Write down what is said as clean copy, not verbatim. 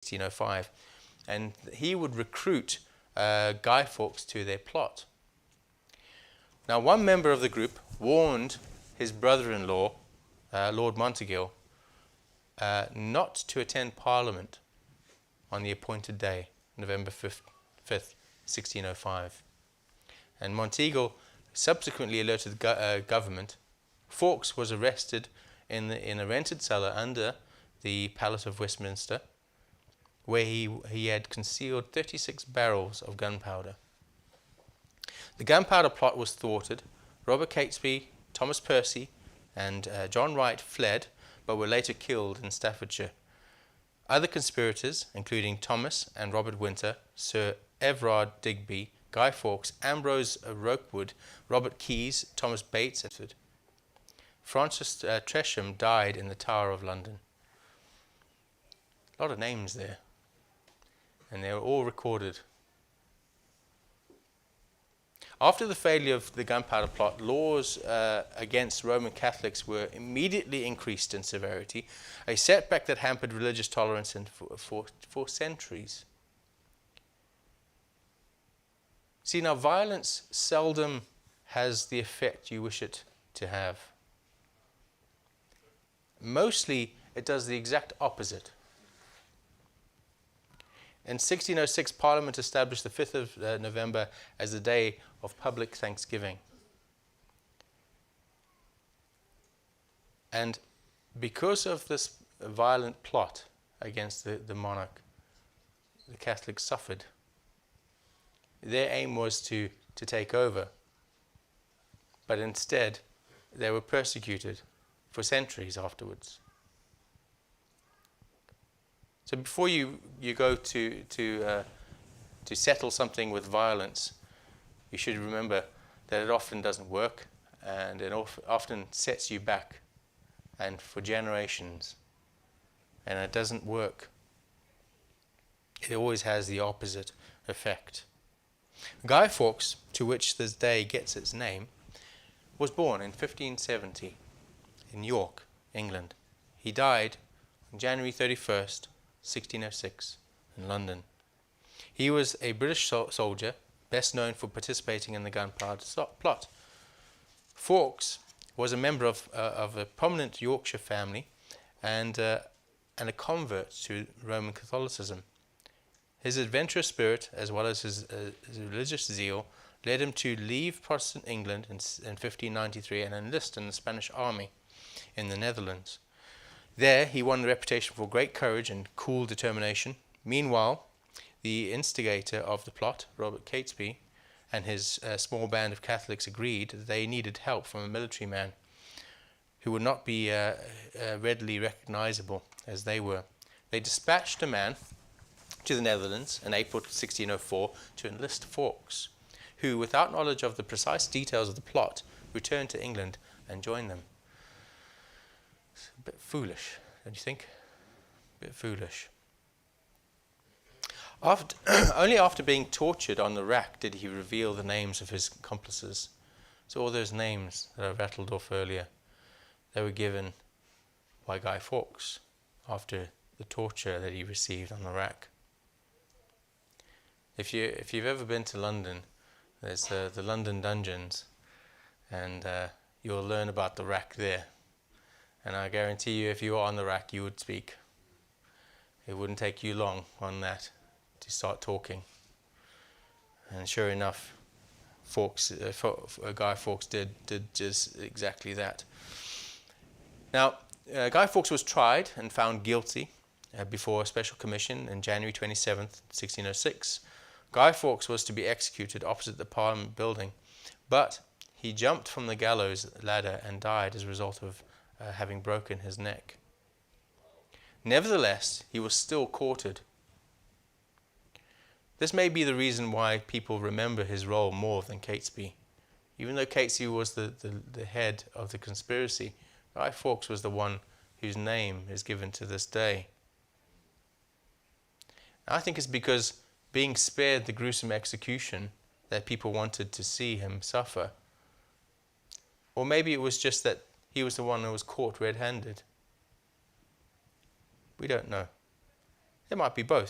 1605, and he would recruit Guy Fawkes to their plot. Now, one member of the group warned his brother-in-law, Lord Monteagle, not to attend Parliament on the appointed day, November 5th, 1605. And Monteagle subsequently alerted the government. Fawkes was arrested in a rented cellar under the Palace of Westminster, where he had concealed 36 barrels of gunpowder. The gunpowder plot was thwarted. Robert Catesby, Thomas Percy, and John Wright fled, but were later killed in Staffordshire. Other conspirators, including Thomas and Robert Winter, Sir Everard Digby, Guy Fawkes, Ambrose Rokewood, Robert Keyes, Thomas Bates, and Francis Tresham died in the Tower of London. A lot of names there, and they were all recorded. After the failure of the gunpowder plot, laws against Roman Catholics were immediately increased in severity, a setback that hampered religious tolerance for centuries. See, now violence seldom has the effect you wish it to have. Mostly, it does the exact opposite. In 1606, Parliament established the 5th of November as the day of public thanksgiving. And because of this violent plot against the monarch, the Catholics suffered. Their aim was to take over, but instead they were persecuted for centuries afterwards. So before you go to settle something with violence, you should remember that it often doesn't work, and it often sets you back, and for generations, and it doesn't work. It always has the opposite effect. Guy Fawkes, to which this day gets its name, was born in 1570 in York, England. He died on January 31st, 1606, in London. He was a British soldier, best known for participating in the gunpowder plot. Fawkes was a member of a prominent Yorkshire family and a convert to Roman Catholicism. His adventurous spirit, as well as his religious zeal, led him to leave Protestant England in 1593 and enlist in the Spanish army in the Netherlands. There, he won a reputation for great courage and cool determination. Meanwhile, the instigator of the plot, Robert Catesby, and his small band of Catholics agreed that they needed help from a military man who would not be readily recognizable as they were. They dispatched a man to the Netherlands in April 1604 to enlist Fawkes, who, without knowledge of the precise details of the plot, returned to England and joined them. It's a bit foolish, don't you think? A bit foolish. Only after being tortured on the rack did he reveal the names of his accomplices. So all those names that I rattled off earlier, they were given by Guy Fawkes after the torture that he received on the rack. If you've ever been to London, there's the London dungeons, and you'll learn about the rack there. And I guarantee you, if you were on the rack, you would speak. It wouldn't take you long on that to start talking. And sure enough, Guy Fawkes did just exactly that. Now, Guy Fawkes was tried and found guilty before a special commission on January 27th, 1606. Guy Fawkes was to be executed opposite the Parliament building, but he jumped from the gallows ladder and died as a result of having broken his neck. Nevertheless, he was still courted. This may be the reason why people remember his role more than Catesby. Even though Catesby was the head of the conspiracy, Guy Fawkes was the one whose name is given to this day. I think it's because being spared the gruesome execution that people wanted to see him suffer. Or maybe it was just that he was the one who was caught red-handed. We don't know. It might be both.